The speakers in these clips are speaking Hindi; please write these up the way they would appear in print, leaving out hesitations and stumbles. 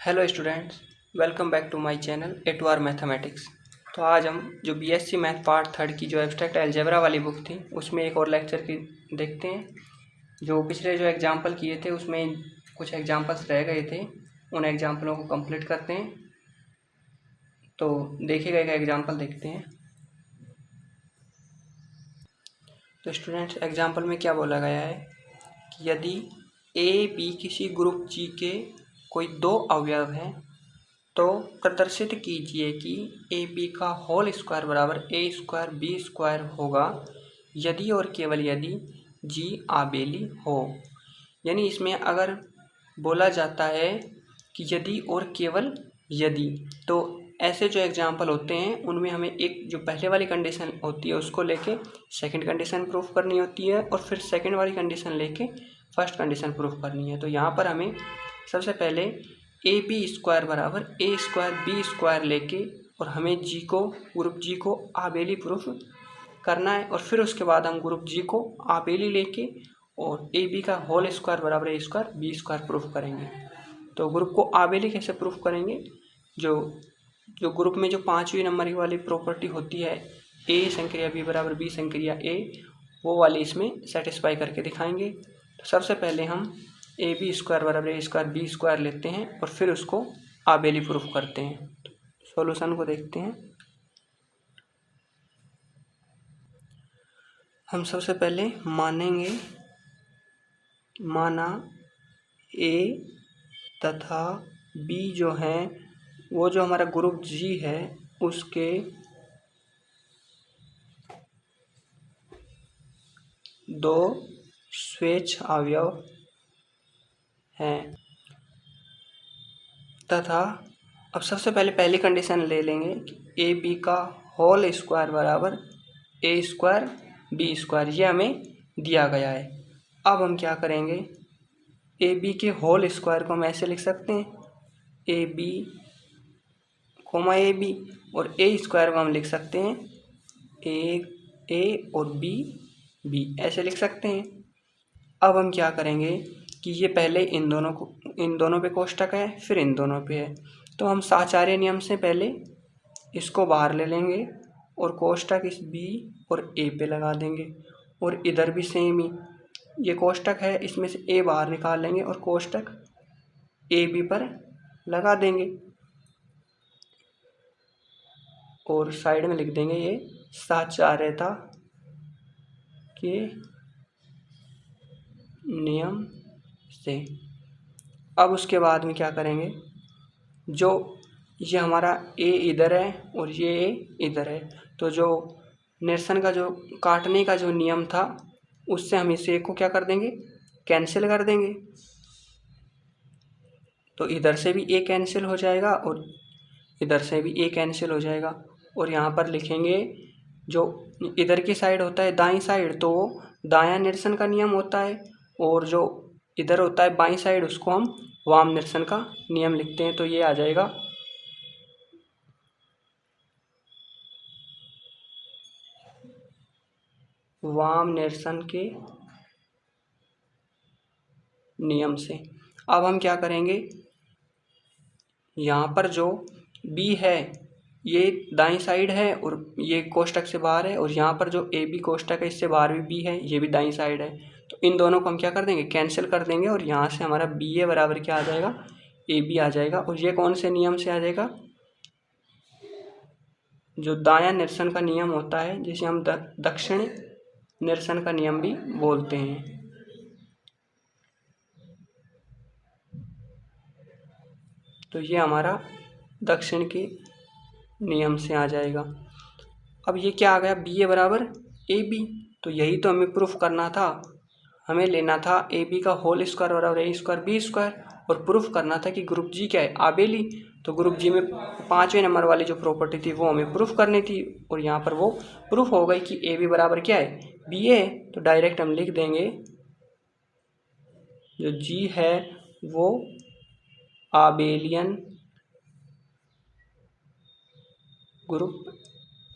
Hello students, welcome back to my channel एटवार मैथमेटिक्स। तो आज हम जो बीएससी मैथ पार्ट थर्ड की जो एब्स्ट्रैक्ट अलजेब्रा वाली बुक थी उसमें एक और लेक्चर की देखते हैं। जो पिछले जो एग्जाम्पल किए थे उसमें कुछ एग्जाम्पल्स रह गए थे, उन एग्जाम्पलों को कंप्लीट करते हैं। तो देखे गए का एग्जाम्पल देखते हैं। तो स्टूडेंट्स, एग्जाम्पल में क्या बोला गया है कि यदि ए बी किसी ग्रुप जी के कोई दो अवयव हैं तो प्रदर्शित कीजिए कि ए बी का होल स्क्वायर बराबर ए स्क्वायर बी स्क्वायर होगा यदि और केवल यदि जी आबेली हो। यानी इसमें अगर बोला जाता है कि यदि और केवल यदि, तो ऐसे जो एग्जाम्पल होते हैं उनमें हमें एक जो पहले वाली कंडीशन होती है उसको लेके सेकंड कंडीशन प्रूफ करनी होती है और फिर सेकंड वाली कंडीशन लेके फर्स्ट कंडीशन प्रूफ करनी है। तो यहाँ पर हमें सबसे पहले ए बी स्क्वायर बराबर ए स्क्वायर बी स्क्वायर लेके और हमें जी को, ग्रुप जी को आबेली प्रूफ करना है और फिर उसके बाद हम ग्रुप जी को आबेली लेके और ए बी का होल स्क्वायर बराबर ए स्क्वायर बी स्क्वायर प्रूफ करेंगे। तो ग्रुप को आबेली कैसे प्रूफ करेंगे? जो ग्रुप में जो पाँचवीं नंबर की वाली प्रॉपर्टी होती है ए संक्रिया बी बराबर बी संक्रिया ए, वो वाली इसमें सेटिस्फाई करके दिखाएंगे। तो सबसे पहले हम ए बी स्क्वायर बराबर ए स्क्वायर बी स्क्वायर लेते हैं और फिर उसको आबेली प्रूफ करते हैं। सॉल्यूशन को देखते हैं। हम सबसे पहले माना ए तथा बी जो है वो जो हमारा ग्रुप जी है उसके दो स्वेच्छ अवयव हैं तथा अब सबसे पहले पहली कंडीशन ले लेंगे कि ए बी का होल स्क्वायर बराबर ए स्क्वायर बी स्क्वायर, ये हमें दिया गया है। अब हम क्या करेंगे, ए बी के होल स्क्वायर को हम ऐसे लिख सकते हैं A B comma A B, और ए स्क्वायर को हम लिख सकते हैं ए और बी ऐसे लिख सकते हैं। अब हम क्या करेंगे कि ये पहले इन दोनों पे कोष्टक है, फिर इन दोनों पे है, तो हम साचार्य नियम से पहले इसको बाहर ले लेंगे और कोष्टक इस बी और ए पे लगा देंगे और इधर भी सेम ही ये कोष्टक है, इसमें से ए बाहर निकाल लेंगे और कोष्टक ए बी पर लगा देंगे और साइड में लिख देंगे ये साचार्यता के नियम से। अब उसके बाद में क्या करेंगे, जो ये हमारा ए इधर है और ये ए इधर है, तो जो निरसन का जो काटने का जो नियम था उससे हम इस ए को क्या कर देंगे, कैंसिल कर देंगे। तो इधर से भी ए कैंसिल हो जाएगा और इधर से भी ए कैंसिल हो जाएगा और यहाँ पर लिखेंगे जो इधर की साइड होता है दाईं साइड, तो वो दायां निरसन का नियम होता है और जो इधर होता है बाईं साइड उसको हम वाम निरसन का नियम लिखते हैं। तो ये आ जाएगा वाम निरसन के नियम से। अब हम क्या करेंगे, यहाँ पर जो बी है ये दाईं साइड है और ये कोष्टक से बाहर है और यहाँ पर जो ए बी कोष्टक है इससे बाहर भी बी है, ये भी दाईं साइड है, तो इन दोनों को हम क्या कर देंगे, कैंसिल कर देंगे और यहाँ से हमारा बी ए बराबर क्या आ जाएगा, ए बी आ जाएगा। और ये कौन से नियम से आ जाएगा, जो दायां निरसन का नियम होता है जिसे हम दक्षिण निरसन का नियम भी बोलते हैं। तो ये हमारा दक्षिण के नियम से आ जाएगा। अब ये क्या आ गया, बी ए बराबर ए बी, तो यही तो हमें प्रूफ करना था। हमें लेना था ए बी का होल स्क्वायर बराबर ए स्क्वायर बी स्क्वायर और प्रूफ करना था कि ग्रुप जी क्या है, आबेली। तो ग्रुप जी में पाँचवें नंबर वाली जो प्रॉपर्टी थी वो हमें प्रूफ करनी थी और यहाँ पर वो प्रूफ हो गई कि ए बी बराबर क्या है, बी ए। तो डायरेक्ट हम लिख देंगे जो जी है वो आबेलियन ग्रुप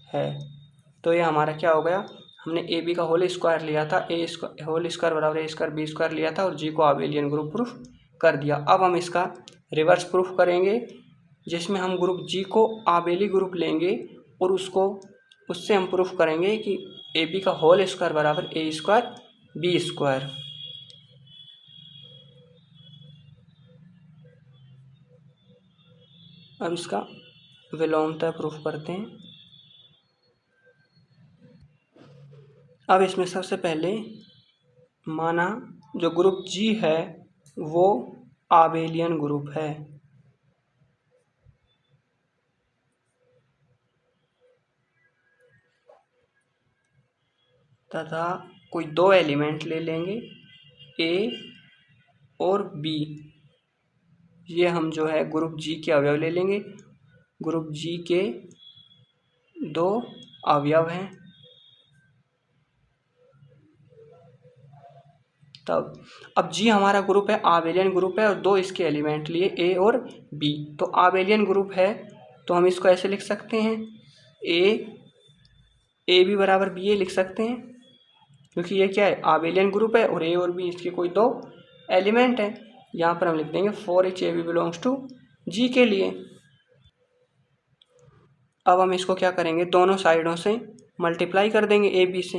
है। तो ये हमारा क्या हो गया, हमने ए बी का होल स्क्वायर लिया था, ए होल स्क्वायर बराबर ए स्क्वायर बी स्क्वायर लिया था और जी को आबेलियन ग्रुप प्रूफ कर दिया। अब हम इसका रिवर्स प्रूफ करेंगे, जिसमें हम ग्रुप जी को आबेली ग्रुप लेंगे और उससे हम प्रूफ करेंगे कि ए बी का होल स्क्वायर बराबर ए स्क्वायर बी स्क्वायर। अब इसका विलोमता प्रूफ करते हैं। अब इसमें सबसे पहले माना जो ग्रुप जी है वो आबेलियन ग्रुप है, तथा कोई दो एलिमेंट ले लेंगे ए और बी। ये हम जो है ग्रुप जी के अवयव ले लेंगे। ग्रुप जी के दो अवयव हैं, तब अब जी हमारा ग्रुप है, आबेलियन ग्रुप है, और दो इसके एलिमेंट लिए ए और बी। तो आबेलियन ग्रुप है तो हम इसको ऐसे लिख सकते हैं, ए बी बराबर बी ए लिख सकते हैं, क्योंकि ये क्या है, आबेलियन ग्रुप है और ए और बी इसके कोई दो एलिमेंट है। यहाँ पर हम लिख देंगे for each A B belongs to G के लिए। अब हम इसको क्या करेंगे, दोनों साइडों से मल्टीप्लाई कर देंगे ए बी से।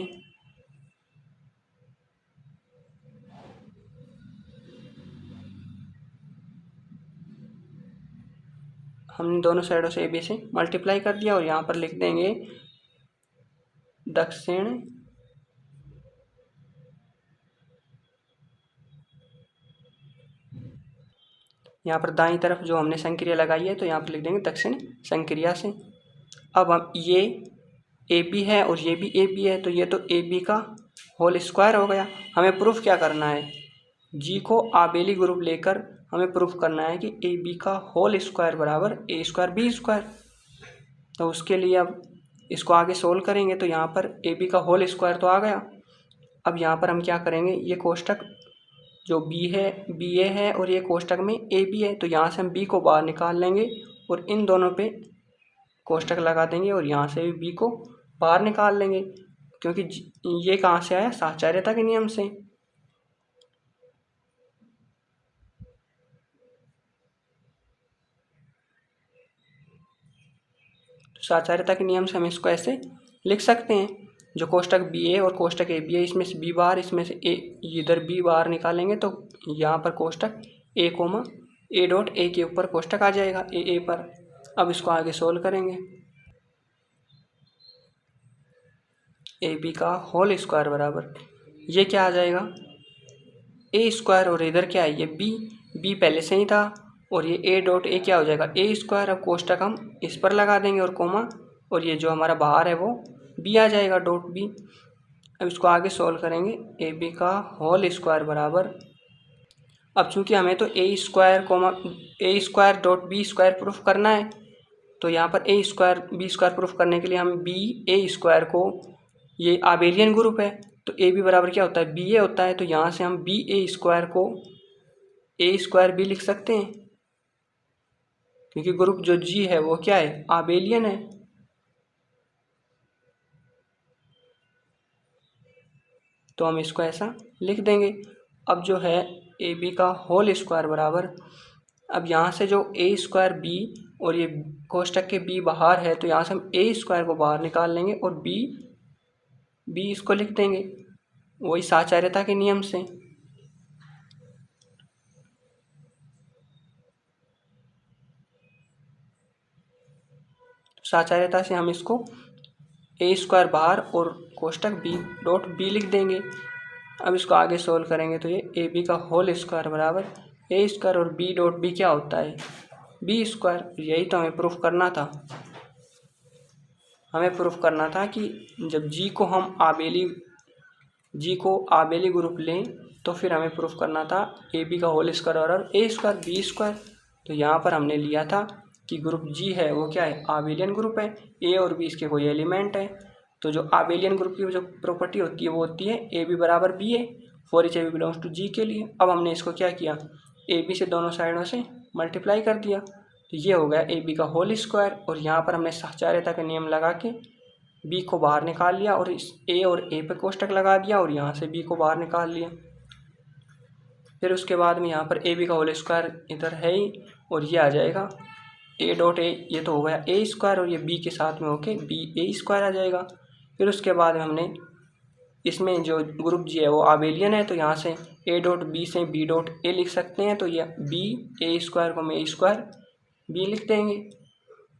हमने दोनों साइडों से ए बी से मल्टीप्लाई कर दिया और यहाँ पर लिख देंगे दक्षिण यहाँ पर दाईं तरफ जो हमने संक्रिया लगाई है तो यहाँ पर लिख देंगे दक्षिण संक्रिया से। अब हम ये ए बी है और ये भी ए बी है, तो ये तो ए बी का होल स्क्वायर हो गया। हमें प्रूफ क्या करना है, जी को आबेली ग्रुप लेकर हमें प्रूफ करना है कि ए बी का होल स्क्वायर बराबर ए स्क्वायर बी स्क्वायर। तो उसके लिए अब इसको आगे सोल्व करेंगे, तो यहाँ पर ए बी का होल स्क्वायर तो आ गया। अब यहाँ पर हम क्या करेंगे, ये कोष्टक जो बी है बी ए है और ये कोष्टक में ए बी है, तो यहाँ से हम बी को बाहर निकाल लेंगे और इन दोनों पे कोष्टक लगा देंगे और यहाँ से भी बी को बाहर निकाल लेंगे, क्योंकि ये कहाँ से आया, साहचर्यता के नियम से। तो साहचर्यता के नियम से हम इसको ऐसे लिख सकते हैं, जो कोष्टक बी ए और कोष्टक ए बी है, इसमें से बी बाहर, इसमें से ए, इधर बी बाहर निकालेंगे तो यहाँ पर कोष्टक ए कोमा ए डॉट ए के ऊपर कोष्टक आ जाएगा ए पर। अब इसको आगे सोल्व करेंगे, ए बी का होल स्क्वायर बराबर ये क्या आ जाएगा, ए स्क्वायर, और इधर क्या है, ये बी पहले से ही था, और ये ए डॉट ए क्या हो जाएगा, ए स्क्वायर। अब कोष्टक हम इस पर लगा देंगे और कोमा, और ये जो हमारा बाहर है वो बी आ जाएगा डॉट बी। अब इसको आगे सोल्व करेंगे, ए बी का होल स्क्वायर बराबर, अब चूंकि हमें तो A square dot B square proof करना है, तो यहाँ पर A square B square proof करने के लिए हम बी ए स्क्वायर को, ये आबेलियन ग्रुप है तो ए बी बराबर क्या होता है, बी ए होता है, तो यहाँ से हम बी ए स्क्वायर को ए स्क्वायर बी लिख सकते हैं, क्योंकि ग्रुप जो जी है वो क्या है, आबेलियन है। तो हम इसको ऐसा लिख देंगे। अब जो है ए बी का होल स्क्वायर बराबर, अब यहाँ से जो ए स्क्वायर बी और ये कोष्टक के बी बाहर है, तो यहाँ से हम ए स्क्वायर को बाहर निकाल लेंगे और बी इसको लिख देंगे वही साहचर्यता के नियम से। साहचर्यता से हम इसको ए स्क्वायर बाहर और कोष्टक बी डॉट बी लिख देंगे। अब इसको आगे सोल्व करेंगे तो ये ए बी का होल स्क्वायर बराबर ए स्क्वायर और बी डॉट बी क्या होता है, बी स्क्वायर। यही तो हमें प्रूफ करना था। हमें प्रूफ करना था कि जब जी को आबेली ग्रुप लें तो फिर हमें प्रूफ करना था ए बी का होल स्क्वायर और ए स्क्वायर बी स्क्वायर। तो यहाँ पर हमने लिया था कि ग्रुप जी है वो क्या है, आबेलियन ग्रुप है, ए और बी इसके कोई एलिमेंट है। तो जो आबेलियन ग्रुप की जो प्रॉपर्टी होती है वो होती है ए बी बराबर B A for each A B belongs to G के लिए। अब हमने इसको क्या किया, ए बी से दोनों साइडों से मल्टीप्लाई कर दिया, तो ये हो गया ए बी का होल स्क्वायर, और यहाँ पर हमने साहचर्यता का नियम लगा के बी को बाहर निकाल लिया और इस ए और ए पे कोष्टक लगा दिया और यहाँ से बी को बाहर निकाल लिया। फिर उसके बाद में यहाँ पर ए बी का होल स्क्वायर इधर है ही, और ये आ जाएगा ए डॉट ए, ये तो हो गया ए स्क्वायर, और ये बी के साथ में होके बी ए स्क्वायर आ जाएगा। फिर उसके बाद में हमने इसमें जो ग्रुप जी है वो आबेलियन है, तो यहाँ से ए डॉट बी से बी डॉट ए लिख सकते हैं, तो ये बी ए स्क्वायर को हम ए स्क्वायर बी लिख देंगे।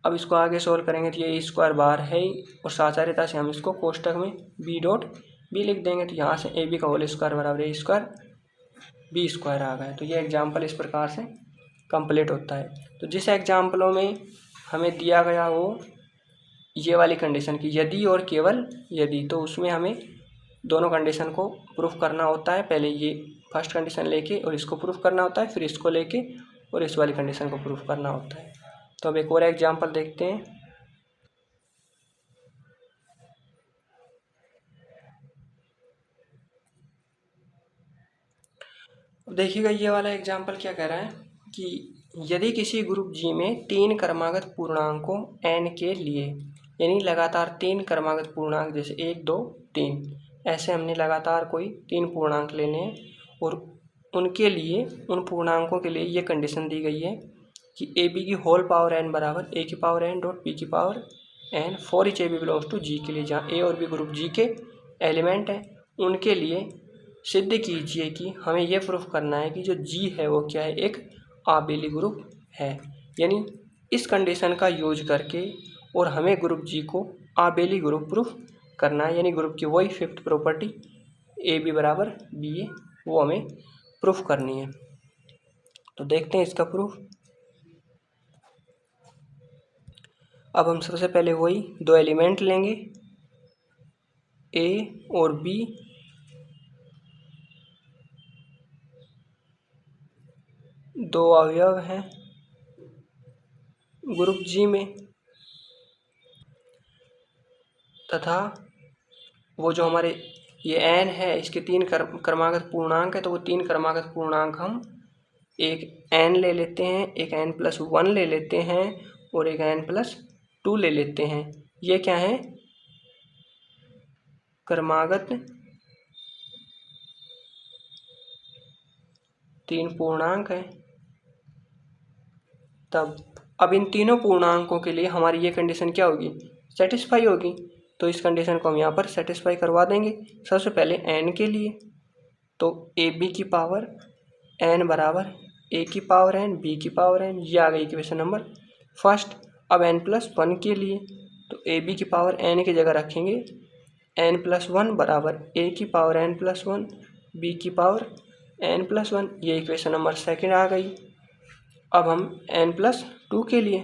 अब इसको आगे सोल्व करेंगे तो ये ए स्क्वायर बाहर है ही, और साचार्यता से हम इसको कोष्टक में बी डॉट बी लिख देंगे, तो यहाँ से ए बी का होल स्क्वायर बराबर ए स्क्वायर बी स्क्वायर आ गया। तो ये एग्जाम्पल इस प्रकार से कंप्लीट होता है। तो जिस एग्जाम्पलों में हमें दिया गया वो ये वाली कंडीशन की यदि और केवल यदि, तो उसमें हमें दोनों कंडीशन को प्रूफ करना होता है। पहले ये फर्स्ट कंडीशन लेके और इसको प्रूफ करना होता है, फिर इसको लेके और इस वाली कंडीशन को प्रूफ करना होता है। तो अब एक और एग्जाम्पल देखते हैं। देखिएगा ये वाला एग्जाम्पल क्या कह रहा है कि यदि किसी ग्रुप जी में 3 क्रमागत पूर्णांकों n के लिए, यानी लगातार 3 क्रमागत पूर्णांक, जैसे 1 2 3, ऐसे हमने लगातार कोई 3 पूर्णांक लेने हैं, और उनके लिए उन पूर्णांकों के लिए ये कंडीशन दी गई है कि ए बी की होल पावर n बराबर ए की पावर n डॉट बी की power n for each A B belongs to G के लिए, जहाँ ए और बी ग्रुप जी के एलिमेंट हैं, उनके लिए सिद्ध कीजिए कि हमें यह प्रूफ करना है कि जो जी है वो क्या है, एक आबेली ग्रुप है। यानी इस कंडीशन का यूज करके और हमें ग्रुप जी को आबेली ग्रुप प्रूफ करना है, यानी ग्रुप की वही फिफ्थ प्रॉपर्टी ए बी बराबर बी ए वो हमें प्रूफ करनी है। तो देखते हैं इसका प्रूफ। अब हम सबसे पहले वही दो एलिमेंट लेंगे, ए और बी, दो अवयव हैं ग्रुप जी में, तथा वो जो हमारे ये n है इसके 3 क्रमागत पूर्णांक है, तो वो 3 क्रमागत पूर्णांक हम एक n ले लेते हैं, एक n+1 ले लेते हैं और एक n+2 ले लेते हैं। ये क्या है, क्रमागत 3 पूर्णांक है। तब अब इन तीनों पूर्णांकों के लिए हमारी ये कंडीशन क्या होगी, सेटिस्फाई होगी। तो इस कंडीशन को हम यहाँ पर सेटिस्फाई करवा देंगे। सबसे पहले n के लिए, तो ए बी की पावर n बराबर ए की पावर n बी की पावर n, ये आ गई इक्वेशन नंबर फर्स्ट। अब n+1 के लिए, तो ए बी की पावर n की जगह रखेंगे n+1 बराबर ए की पावर n+1 बी की पावर n+1, ये इक्वेशन नंबर सेकंड आ गई। अब हम n+2 के लिए,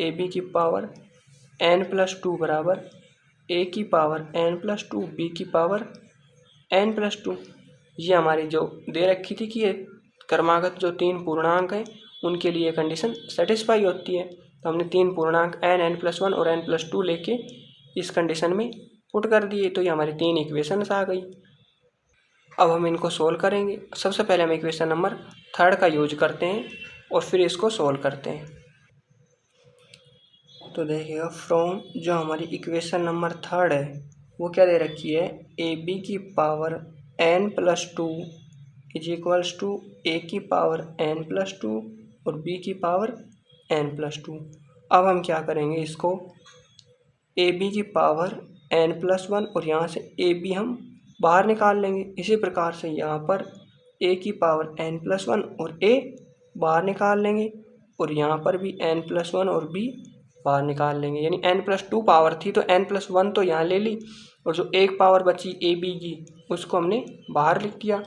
ए बी की पावर n+2 बराबर ए की पावर n+2 बी की पावर n+2, ये हमारी जो दे रखी थी कि ये क्रमागत जो 3 पूर्णांक हैं उनके लिए कंडीशन सेटिस्फाई होती है। तो हमने 3 पूर्णांक n+1 और n+2 लेके इस कंडीशन में पुट कर दिए, तो ये हमारी 3 इक्वेशंस आ गई। अब हम इनको सोल्व करेंगे। सबसे पहले हम इक्वेशन नंबर थर्ड का यूज करते हैं और फिर इसको सोल्व करते हैं। तो देखिएगा फ्रॉम जो हमारी इक्वेशन नंबर थर्ड है वो क्या दे रखी है, ए बी की power n+2 is equals to A की पावर n+2 और बी की पावर n+2। अब हम क्या करेंगे, इसको ए बी की पावर n+1 और यहाँ से ए बी हम बाहर निकाल लेंगे। इसी प्रकार से यहाँ पर ए की पावर n+1 और ए बाहर निकाल लेंगे, और यहाँ पर भी n+1 और बी बाहर निकाल लेंगे। यानी n+2 पावर थी तो n+1 तो यहाँ ले ली, और जो एक पावर बची ए बी की उसको हमने बाहर लिख दिया।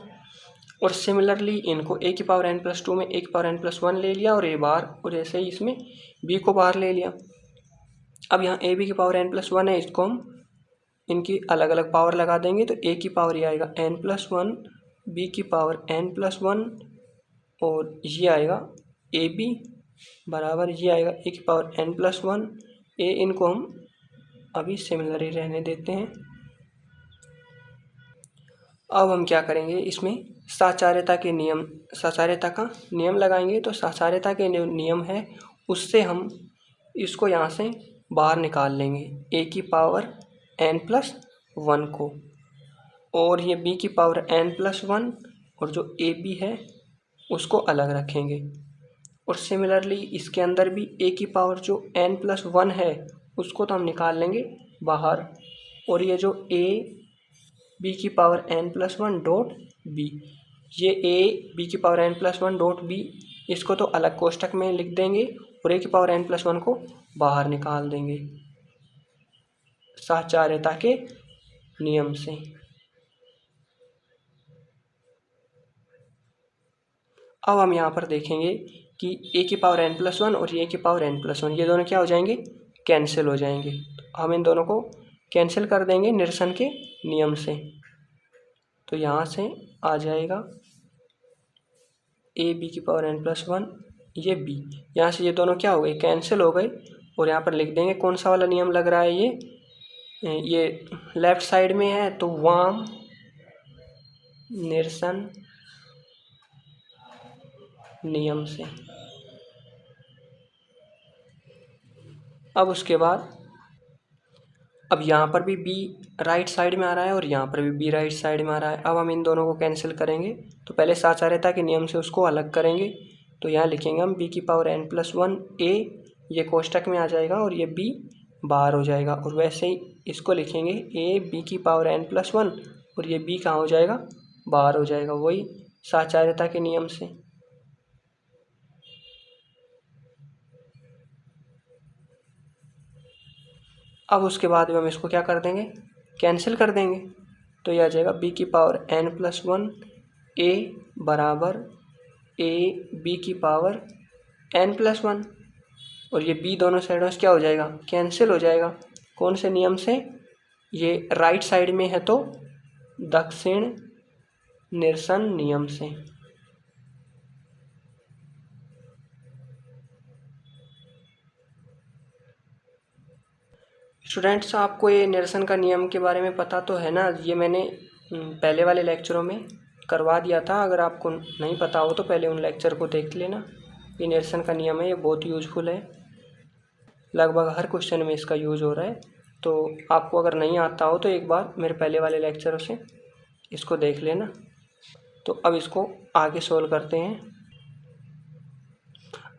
और सिमिलरली इनको ए की पावर n+2 में ए की पावर n+1 ले लिया और ए बाहर, और ऐसे ही इसमें बी को बाहर ले लिया। अब यहाँ ए बी की पावर n+1 है, इसको हम इनकी अलग अलग पावर लगा देंगे, तो ए की पावर ये आएगा n+1, बी की पावर n+1 और ये आएगा ए बी बराबर ये आएगा ए की पावर n+1 ए। इनको हम अभी सिमिलर ही रहने देते हैं। अब हम क्या करेंगे, इसमें साचार्यता का नियम लगाएंगे। तो साचार्यता के नियम है उससे हम इसको यहाँ से बाहर निकाल लेंगे, ए की पावर n+1 को, और ये बी की पावर n+1 और जो ए बी है उसको अलग रखेंगे। और सिमिलरली इसके अंदर भी ए की पावर जो n+1 है उसको तो हम निकाल लेंगे बाहर, और ये जो ए बी की पावर n+1 डॉट बी, ये ए बी की पावर n+1 डॉट बी, इसको तो अलग कोष्टक में लिख देंगे और ए की पावर n+1 को बाहर निकाल देंगे साहचर्यता के नियम से। अब हम यहाँ पर देखेंगे कि ए की पावर n+1 और ए की पावर n+1 ये दोनों क्या हो जाएंगे, कैंसिल हो जाएंगे। तो हम इन दोनों को कैंसिल कर देंगे निरसन के नियम से। तो यहाँ से आ जाएगा ए बी की पावर n+1, ये बी, यहाँ से ये दोनों क्या हो गए, कैंसिल हो गए। और यहाँ पर लिख देंगे कौन सा वाला नियम लग रहा है, ये लेफ्ट साइड में है तो वाम निरसन नियम से। अब उसके बाद अब यहाँ पर भी बी राइट साइड में आ रहा है और यहाँ पर भी बी राइट साइड में आ रहा है। अब हम इन दोनों को कैंसिल करेंगे, तो पहले साहचर्यता के नियम से उसको अलग करेंगे। तो यहाँ लिखेंगे हम बी की पावर n+1 ए, ये कोष्टक में आ जाएगा और ये बी बाहर हो जाएगा। और वैसे ही इसको लिखेंगे ए बी की पावर n+1 और ये बी कहाँ हो जाएगा, बाहर हो जाएगा, वही साहचर्यता के नियम से। अब उसके बाद में हम इसको क्या कर देंगे, कैंसिल कर देंगे। तो यह आ जाएगा बी की पावर n+1 ए बराबर ए बी की पावर n+1, और ये बी दोनों साइडों से क्या हो जाएगा, कैंसिल हो जाएगा। कौन से नियम से, ये राइट साइड में है तो दक्षिण निरसन नियम से। स्टूडेंट्स, आपको ये निरसन का नियम के बारे में पता तो है ना, ये मैंने पहले वाले लेक्चरों में करवा दिया था। अगर आपको नहीं पता हो तो पहले उन लेक्चर को देख लेना। ये निरसन का नियम है, ये बहुत यूजफुल है, लगभग हर क्वेश्चन में इसका यूज हो रहा है। तो आपको अगर नहीं आता हो तो एक बार मेरे पहले वाले लेक्चरों से इसको देख लेना। तो अब इसको आगे सोल्व करते हैं।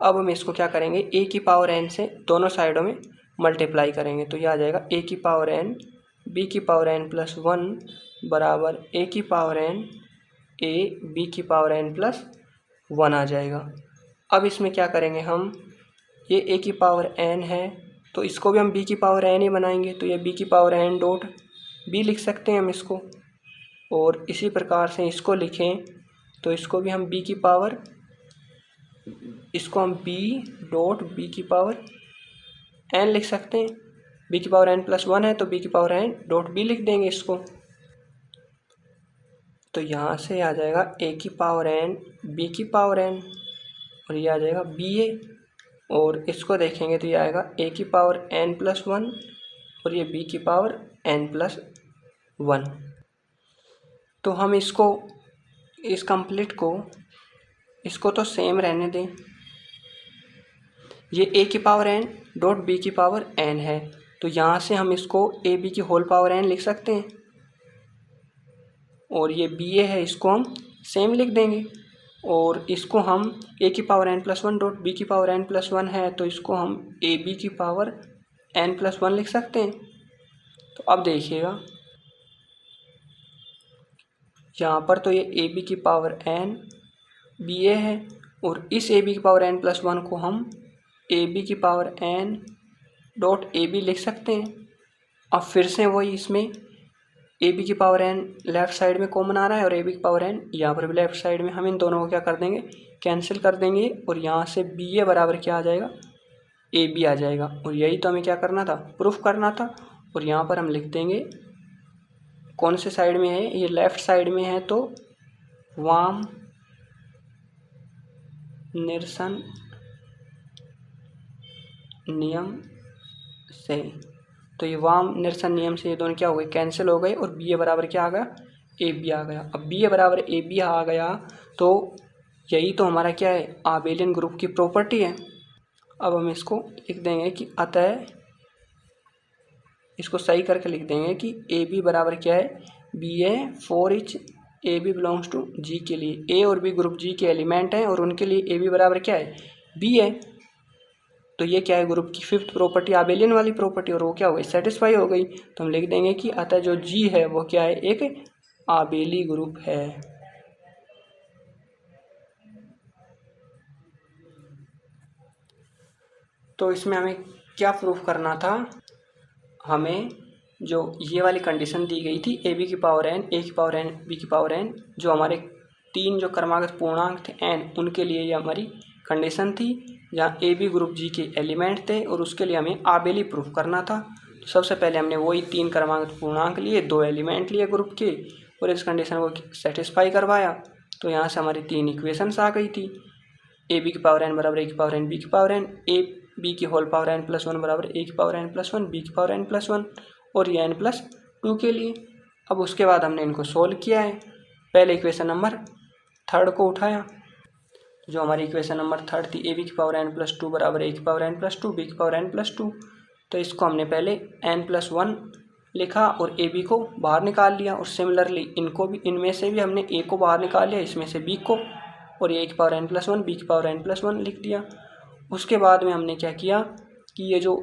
अब हम इसको क्या करेंगे, ए की पावर n से दोनों साइडों में मल्टीप्लाई करेंगे। तो यह आ जाएगा ए की पावर n बी की पावर n+1 बराबर ए की पावर n ए बी की पावर n+1 आ जाएगा। अब इसमें क्या करेंगे हम, ये ए की पावर n है तो इसको भी हम बी की पावर n ही बनाएंगे। तो ये बी की पावर n डॉट बी लिख सकते हैं हम इसको, और इसी प्रकार से इसको लिखें तो इसको भी हम बी की पावर, इसको हम बी डॉट बी की पावर n लिख सकते हैं। बी की पावर n+1 है तो बी की पावर n डॉट बी लिख देंगे इसको। तो यहाँ से आ जाएगा ए की पावर n बी की पावर n, और ये आ जाएगा बी ए, और इसको देखेंगे तो ये आएगा ए की पावर n+1 और ये बी की पावर n+1। तो हम इसको, इस कंप्लीट को, इसको तो सेम रहने दें। ये ए की पावर n डॉट बी की पावर n है, तो यहाँ से हम इसको ए बी की होल पावर n लिख सकते हैं, और ये बी ए है इसको हम सेम लिख देंगे। और इसको हम ए की पावर n+1 डॉट बी की पावर n+1 है तो इसको हम ए बी की पावर n+1 लिख सकते हैं। तो अब देखिएगा यहाँ पर तो ये ए बी की पावर n बी ए है, और इस ए बी की पावर n+1 को हम ए बी की power n dot A B लिख सकते हैं। अब फिर से वही, इसमें ए बी की पावर n लेफ़्ट साइड में कॉमन आ रहा है और ए बी की पावर n यहाँ पर भी लेफ़्ट साइड में, हम इन दोनों को क्या कर देंगे, कैंसिल कर देंगे, और यहाँ से बी ए बराबर क्या आ जाएगा, ए बी आ जाएगा। और यही तो हमें क्या करना था, प्रूफ करना था। और यहाँ पर हम लिख देंगे कौन से साइड में है, ये लेफ़्ट साइड में है तो वाम निरसन नियम से। तो ये वाम निरसन नियम से ये दोनों क्या हो गए, कैंसिल हो गए, और बी ए बराबर क्या आ गया, ए बी आ गया। अब बी ए बराबर ए बी आ गया तो यही तो हमारा क्या है, आबेलियन ग्रुप की प्रॉपर्टी है। अब हम इसको लिख देंगे कि अतः, इसको सही करके लिख देंगे कि ए बी बराबर क्या है, B A for each A B belongs to G के लिए, ए और बी ग्रुप जी के एलिमेंट हैं और उनके लिए ए बी बराबर क्या है, बी है। तो ये क्या है, ग्रुप की फिफ्थ प्रॉपर्टी आबेलियन वाली प्रॉपर्टी, और वो क्या हो गई, सेटिस्फाई हो गई। तो हम लिख देंगे कि अतः जो जी है वो क्या है, एक आबेली ग्रुप है। तो इसमें हमें क्या प्रूफ करना था, हमें जो ये वाली कंडीशन दी गई थी, ए बी की पावर एन, ए की पावर एन, बी की पावर एन, जो हमारे तीन जो क्रमागत पूर्णांक थे एन, उनके लिए ये हमारी कंडीशन थी, जहाँ ए बी ग्रुप जी के एलिमेंट थे और उसके लिए हमें आबेली प्रूफ करना था। तो सबसे पहले हमने वही तीन क्रमागत पूर्णांक लिए, दो एलिमेंट लिए ग्रुप के, और इस कंडीशन को सेटिस्फाई करवाया। तो यहाँ से हमारी तीन इक्वेशंस आ गई थी, ए बी की पावर एन बराबर ए की पावर एन बी की पावर एन, ए बी की whole power N plus one बराबर ए की power N plus one B की पावर एन प्लस वन, और ये एन प्लस टू के लिए। अब उसके बाद हमने इनको सोल्व किया है। पहले इक्वेशन नंबर थर्ड को उठाया, जो हमारी इक्वेशन नंबर थर्ड थी, ए बी की पावर एन प्लस टू बराबर ए की power N plus two B की पावर एन प्लस टू। तो इसको हमने पहले एन प्लस वन लिखा और ए बी को बाहर निकाल लिया, और सिमिलरली इनको भी, इनमें से भी हमने ए को बाहर निकाल लिया, इसमें से बी को, और ए की power N plus one B की पावर एन प्लस वन लिख दिया। उसके बाद में हमने क्या किया कि ये जो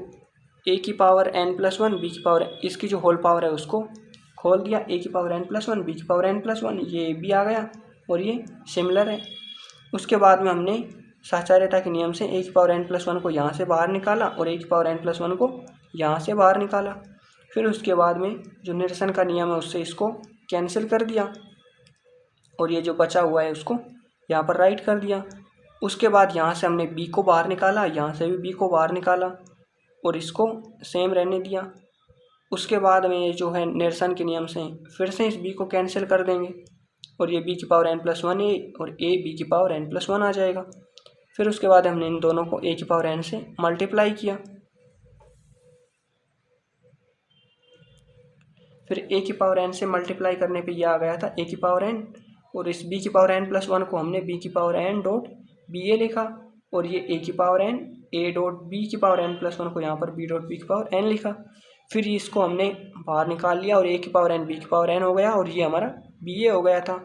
ए की power N plus one B की पावर, इसकी जो होल पावर है उसको खोल दिया, ए की power N plus one B की पावर एन प्लस वन, ये भी आ गया और ये सिमिलर है। उसके बाद में हमने साचार्यता के नियम से ए की पावर एन प्लस वन को यहाँ से बाहर निकाला और ए की पावर एन प्लस वन को यहाँ से बाहर निकाला। फिर उसके बाद में जो निरसन का नियम है उससे इसको कैंसिल कर दिया, और ये जो बचा हुआ है उसको यहाँ पर राइट कर दिया। उसके बाद यहाँ से हमने बी को बाहर निकाला, यहाँ से भी बी को बाहर निकाला और इसको सेम रहने दिया। उसके बाद में ये जो है निरसन के नियम से फिर से इस बी को कैंसिल कर देंगे, और ये बी की पावर एन प्लस वन ए और ए बी की पावर एन प्लस वन आ जाएगा। फिर उसके बाद हमने इन दोनों को ए की पावर एन से मल्टीप्लाई किया, फिर ए की पावर एन से मल्टीप्लाई करने पे ये आ गया था ए की पावर एन, और इस बी की पावर एन प्लस वन को हमने बी की power N dot B A लिखा, और ये ए की power N A dot B की पावर एन प्लस वन को यहाँ पर बी डॉट बी की पावर एन लिखा। फिर इसको हमने बाहर निकाल लिया और ए की पावर एन बी की पावर एन हो गया, और ये हमारा बी ए हो गया था।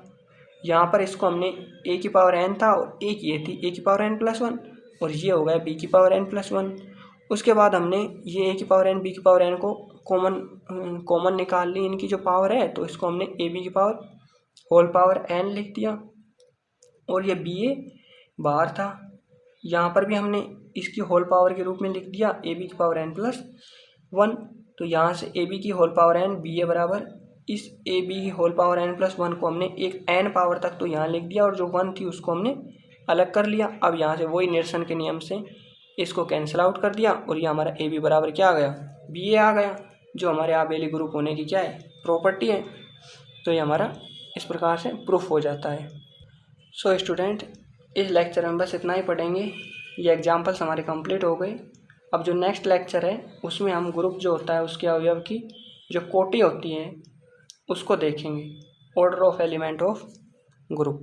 यहाँ पर इसको हमने ए की पावर एन था और एक ये थी ए की पावर एन प्लस वन, और ये हो गया बी की पावर एन प्लस वन। उसके बाद हमने ये ए की पावर एन बी की पावर एन को कॉमन निकाल ली, इनकी जो पावर है, तो इसको हमने ए बी की पावर होल पावर एन लिख दिया, और ये बी ए बाहर था, यहाँ पर भी हमने इसकी होल पावर के रूप में लिख दिया ए बी की पावर एन प्लस वन। तो यहाँ से ए बी की whole power N B A बराबर इस ए बी की whole power N plus one को हमने एक एन पावर तक तो यहाँ लिख दिया, और जो वन थी उसको हमने अलग कर लिया। अब यहाँ से वही निरसन के नियम से इसको कैंसिल आउट कर दिया, और ये हमारा ए बी बराबर क्या आ गया, बी ए आ गया, जो हमारे आबेली ग्रुप होने की क्या है, प्रॉपर्टी है। तो ये हमारा इस प्रकार से प्रूफ हो जाता है। सो स्टूडेंट, इस लेक्चर में बस इतना ही पढ़ेंगे, ये एग्जाम्पल्स हमारे कंप्लीट हो गए। अब जो नेक्स्ट लेक्चर है उसमें हम ग्रुप जो होता है उसके अवयव की जो कोटि होती है उसको देखेंगे, order of element of group.